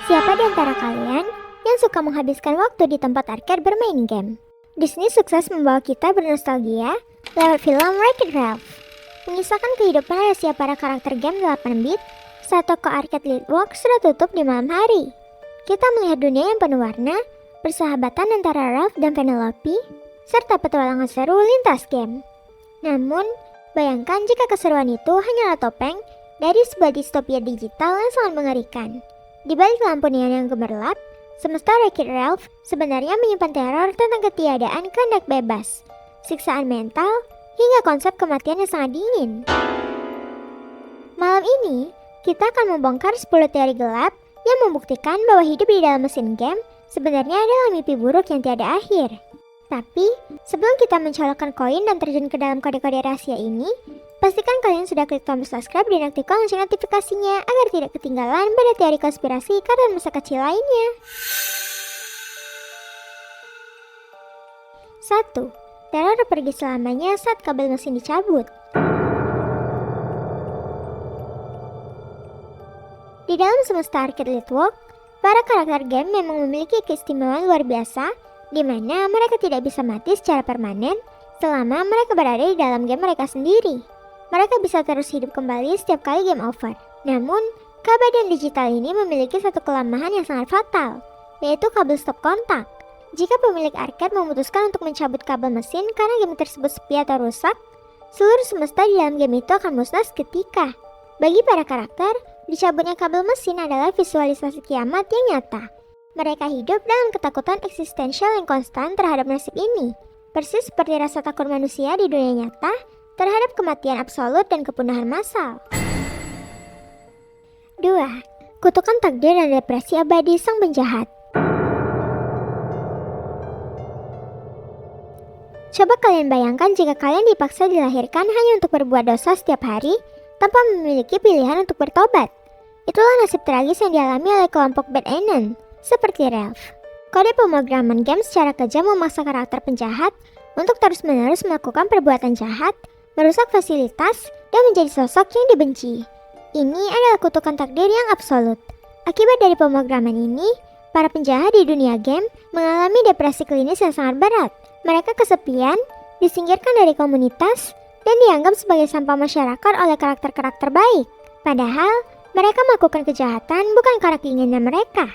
Siapa di antara kalian yang suka menghabiskan waktu di tempat arcade bermain game? Disney sukses membawa kita bernostalgia lewat film Wreck-It Ralph, mengisahkan kehidupan rahasia para karakter game 8-bit saat toko arcade Litwalk sudah tutup di malam hari. Kita melihat dunia yang penuh warna, persahabatan antara Ralph dan Penelope, serta petualangan seru lintas game. Namun, bayangkan jika keseruan itu hanyalah topeng dari sebuah distopia digital yang sangat mengerikan. Di balik lampu neon yang gemerlap, semesta Wreck-It Ralph sebenarnya menyimpan teror tentang ketiadaan kehendak bebas, siksaan mental, hingga konsep kematian yang sangat dingin. Malam ini, kita akan membongkar 10 teori gelap yang membuktikan bahwa hidup di dalam mesin game sebenarnya adalah mimpi buruk yang tiada akhir. Tapi, sebelum kita mencolokkan koin dan terjun ke dalam kode-kode rahasia ini, pastikan kalian sudah klik tombol subscribe dan aktifkan lonceng notifikasinya agar tidak ketinggalan pada teori konspirasi kartun masa kecil lainnya. 1. Teror pergi selamanya saat kabel mesin dicabut. Di dalam semesta arcade Litwalk, para karakter game memang memiliki keistimewaan luar biasa, di mana mereka tidak bisa mati secara permanen selama mereka berada di dalam game mereka sendiri. Mereka bisa terus hidup kembali setiap kali game over. Namun, keabadian digital ini memiliki satu kelemahan yang sangat fatal, yaitu kabel stop kontak. Jika pemilik arcade memutuskan untuk mencabut kabel mesin karena game tersebut sepi atau rusak, seluruh semesta di dalam game itu akan musnah seketika. Bagi para karakter, dicabutnya kabel mesin adalah visualisasi kiamat yang nyata. Mereka hidup dalam ketakutan eksistensial yang konstan terhadap nasib ini, persis seperti rasa takut manusia di dunia nyata terhadap kematian absolut dan kepunahan massal. 2. Kutukan takdir dan depresi abadi sang penjahat. Coba kalian bayangkan jika kalian dipaksa dilahirkan hanya untuk berbuat dosa setiap hari tanpa memiliki pilihan untuk bertobat. Itulah nasib tragis yang dialami oleh kelompok Bad Anon, seperti Ralph. Kode pemrograman game secara kejam memaksa karakter penjahat untuk terus-menerus melakukan perbuatan jahat, merusak fasilitas, dan menjadi sosok yang dibenci. Ini adalah kutukan takdir yang absolut. Akibat dari pemrograman ini, para penjahat di dunia game mengalami depresi klinis yang sangat berat. Mereka kesepian, disingkirkan dari komunitas, dan dianggap sebagai sampah masyarakat oleh karakter-karakter baik. Padahal, mereka melakukan kejahatan bukan karena keinginan mereka,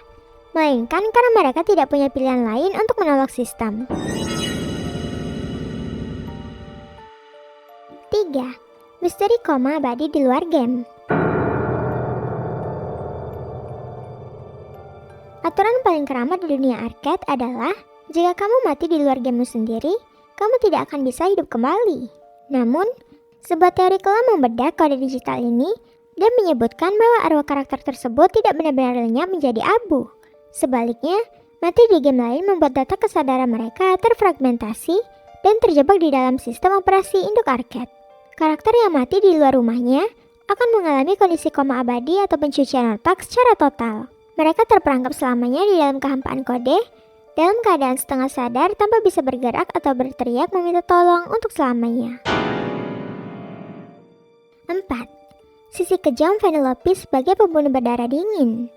melainkan karena mereka tidak punya pilihan lain untuk menolak sistem. 3. Misteri koma abadi di luar game. Aturan paling keramat di dunia arcade adalah jika kamu mati di luar gamemu sendiri, kamu tidak akan bisa hidup kembali. Namun, sebuah teori kelam membedah kode digital ini dan menyebutkan bahwa arwah karakter tersebut tidak benar-benar lenyap menjadi abu. Sebaliknya, mati di game lain membuat data kesadaran mereka terfragmentasi dan terjebak di dalam sistem operasi induk arcade. Karakter yang mati di luar rumahnya akan mengalami kondisi koma abadi atau pencucian otak secara total. Mereka terperangkap selamanya di dalam kehampaan kode, dalam keadaan setengah sadar tanpa bisa bergerak atau berteriak meminta tolong untuk selamanya. 4. Sisi kejam Penelope sebagai pembunuh berdarah dingin.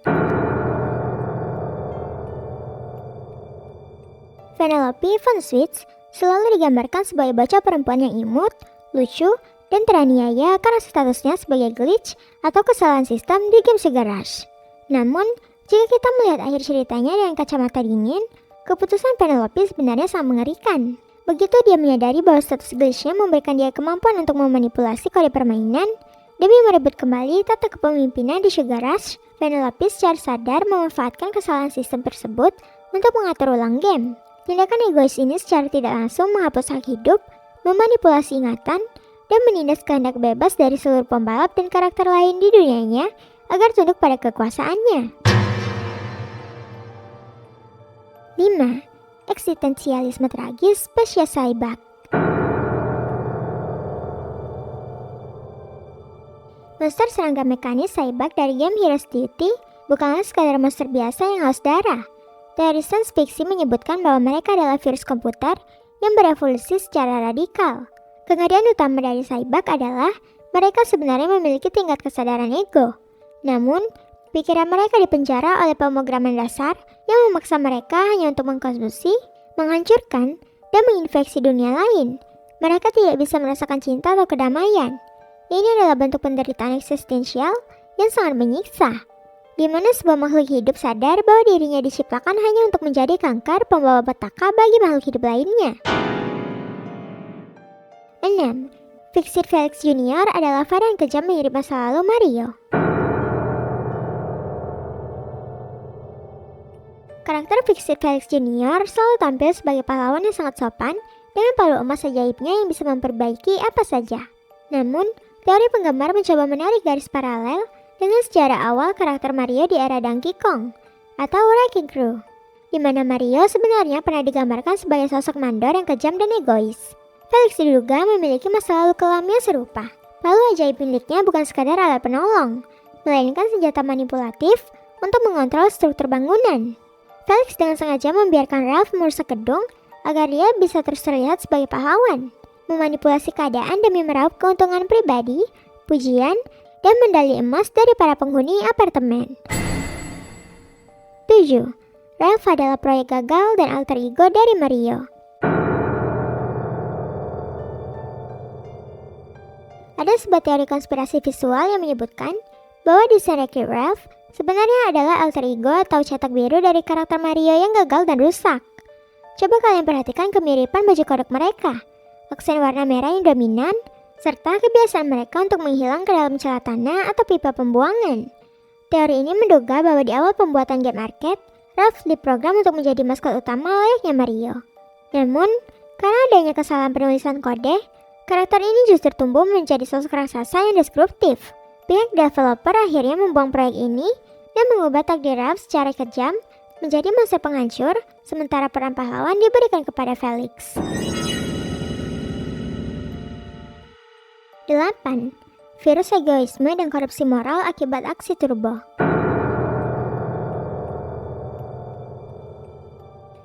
Penelope von Schweetz selalu digambarkan sebagai bocah perempuan yang imut, lucu, dan teraniaya karena statusnya sebagai glitch atau kesalahan sistem di game Sugar Rush. Namun, jika kita melihat akhir ceritanya dengan kacamata dingin, keputusan Penelope sebenarnya sangat mengerikan. Begitu dia menyadari bahwa status glitchnya memberikan dia kemampuan untuk memanipulasi kode permainan demi merebut kembali tata kepemimpinan di Sugar Rush, Penelope secara sadar memanfaatkan kesalahan sistem tersebut untuk mengatur ulang game. Tindakan egois ini secara tidak langsung menghapus hak hidup, memanipulasi ingatan, dan menindas kehendak bebas dari seluruh pembalap dan karakter lain di dunianya agar tunduk pada kekuasaannya. 5. Eksistensialisme tragis spesies Saibak. Monster serangga mekanis Saibak dari game Heroes Duty bukanlah sekadar monster biasa yang haus darah. Teori sains fiksi menyebutkan bahwa mereka adalah virus komputer yang berevolusi secara radikal. Kengerian utama dari Saibak adalah mereka sebenarnya memiliki tingkat kesadaran ego. Namun, Pikiran mereka dipenjara oleh pemrograman dasar yang memaksa mereka hanya untuk mengkonsumsi, menghancurkan, dan menginfeksi dunia lain. Mereka tidak bisa merasakan cinta atau kedamaian. Ini adalah bentuk penderitaan eksistensial yang sangat menyiksa, di mana sebuah makhluk hidup sadar bahwa dirinya diciptakan hanya untuk menjadi kanker pembawa petaka bagi makhluk hidup lainnya. 6. Fix-It Felix Jr. adalah varian kejam mirip masa lalu Mario. Karakter Fix-It Felix Jr. selalu tampil sebagai pahlawan yang sangat sopan dengan palu emas ajaibnya yang bisa memperbaiki apa saja. Namun, teori penggemar mencoba menarik garis paralel dengan sejarah awal karakter Mario di era Donkey Kong atau Wrecking Crew, di mana Mario sebenarnya pernah digambarkan sebagai sosok mandor yang kejam dan egois. Felix diduga memiliki masa lalu kelam yang serupa. Palu ajaib miliknya bukan sekadar alat penolong, melainkan senjata manipulatif untuk mengontrol struktur bangunan. Felix dengan sengaja membiarkan Ralph merusak gedung agar dia bisa terus terlihat sebagai pahlawan, memanipulasi keadaan demi meraup keuntungan pribadi, pujian, dan medali emas dari para penghuni apartemen. 7. Ralph adalah proyek gagal dan alter ego dari Mario. Ada sebuah teori konspirasi visual yang menyebutkan bahwa desain Wreck-It Ralph sebenarnya adalah alter ego atau cetak biru dari karakter Mario yang gagal dan rusak. Coba kalian perhatikan kemiripan baju kodok mereka, aksen warna merah yang dominan, serta kebiasaan mereka untuk menghilang ke dalam celah tanah atau pipa pembuangan. Teori ini menduga bahwa di awal pembuatan game arcade, Ralph diprogram untuk menjadi maskot utama layaknya Mario. Namun, karena adanya kesalahan penulisan kode, karakter ini justru tumbuh menjadi sosok raksasa yang destruktif. Pihak developer akhirnya membuang proyek ini dan mengubah takdir Ralph secara kejam menjadi monster penghancur, sementara peran pahlawan diberikan kepada Felix. 8. Virus egoisme dan korupsi moral akibat aksi turbo.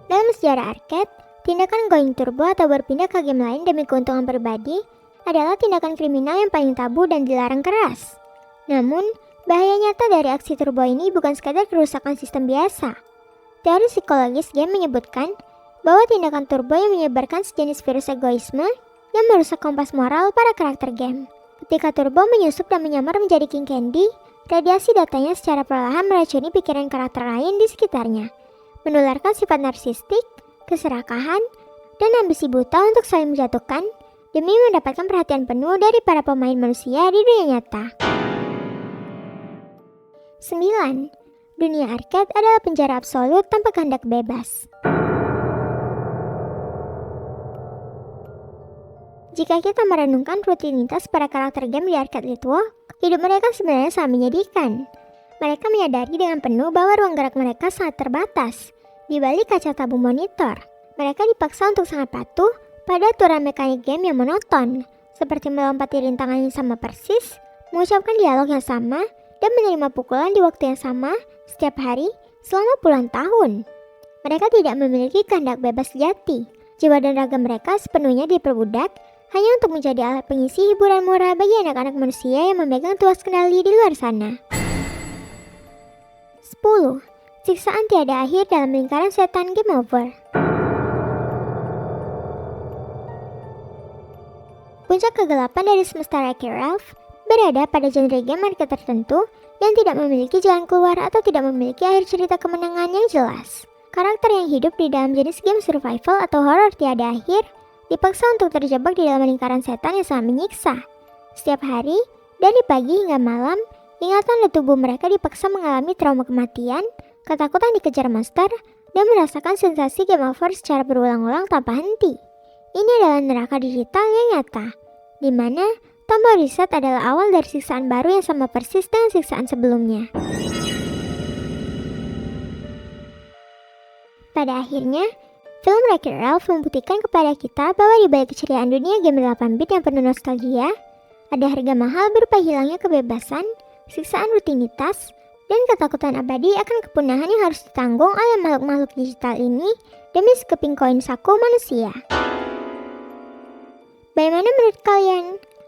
Dalam sejarah arcade, tindakan going turbo atau berpindah ke game lain demi keuntungan pribadi adalah tindakan kriminal yang paling tabu dan dilarang keras. Namun, bahaya nyata dari aksi turbo ini bukan sekadar kerusakan sistem biasa. Teori psikologis game menyebutkan bahwa tindakan turbo yang menyebarkan sejenis virus egoisme yang merusak kompas moral para karakter game. Ketika turbo menyusup dan menyamar menjadi King Candy, radiasi datanya secara perlahan meracuni pikiran karakter lain di sekitarnya, menularkan sifat narsistik, keserakahan, dan ambisi buta untuk saling menjatuhkan demi mendapatkan perhatian penuh dari para pemain manusia di dunia nyata. 9. Dunia arcade adalah penjara absolut tanpa kehendak bebas. Jika kita merenungkan rutinitas para karakter game di arcade Litwalk, hidup mereka sebenarnya sangat menyedihkan. Mereka menyadari dengan penuh bahwa ruang gerak mereka sangat terbatas. Di balik kaca tabung monitor, mereka dipaksa untuk sangat patuh pada aturan mekanik game yang monoton, seperti melompati rintangan yang sama persis, mengucapkan dialog yang sama, dan menerima pukulan di waktu yang sama setiap hari selama puluhan tahun. Mereka tidak memiliki kehendak bebas sejati. Jiwa dan raga mereka sepenuhnya diperbudak hanya untuk menjadi alat pengisi hiburan murah bagi anak-anak manusia yang memegang tuas kendali di luar sana. 10. Siksaan tiada akhir dalam lingkaran setan game over. Puncak kegelapan dari semesta Wreck-It Ralph berada pada genre game arcade tertentu yang tidak memiliki jalan keluar atau tidak memiliki akhir cerita kemenangan yang jelas. Karakter yang hidup di dalam jenis game survival atau horror tiada akhir dipaksa untuk terjebak di dalam lingkaran setan yang sangat menyiksa. Setiap hari, dari pagi hingga malam, ingatan dan tubuh mereka dipaksa mengalami trauma kematian, ketakutan dikejar monster, dan merasakan sensasi game over secara berulang-ulang tanpa henti. Ini adalah neraka digital yang nyata, di mana tombol reset adalah awal dari siksaan baru yang sama persis dengan siksaan sebelumnya. Pada akhirnya, film Wreck-It Ralph membuktikan kepada kita bahwa di balik keceriaan dunia game 8-bit yang penuh nostalgia, ada harga mahal berupa hilangnya kebebasan, siksaan rutinitas, dan ketakutan abadi akan kepunahan yang harus ditanggung oleh makhluk-makhluk digital ini demi sekeping koin saku manusia. Bagaimana menurut kalian?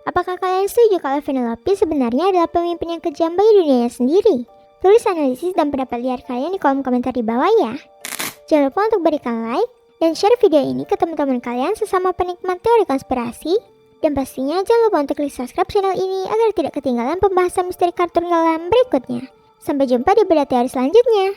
Apakah kalian setuju kalau Vanellope sebenarnya adalah pemimpin yang kejam bagi dunianya sendiri? Tulis analisis dan pendapat liar kalian di kolom komentar di bawah ya. Jangan lupa untuk berikan like dan share video ini ke teman-teman kalian sesama penikmat teori konspirasi. Dan pastinya jangan lupa untuk klik subscribe channel ini agar tidak ketinggalan pembahasan misteri kartun dalam berikutnya. Sampai jumpa di beda teori selanjutnya.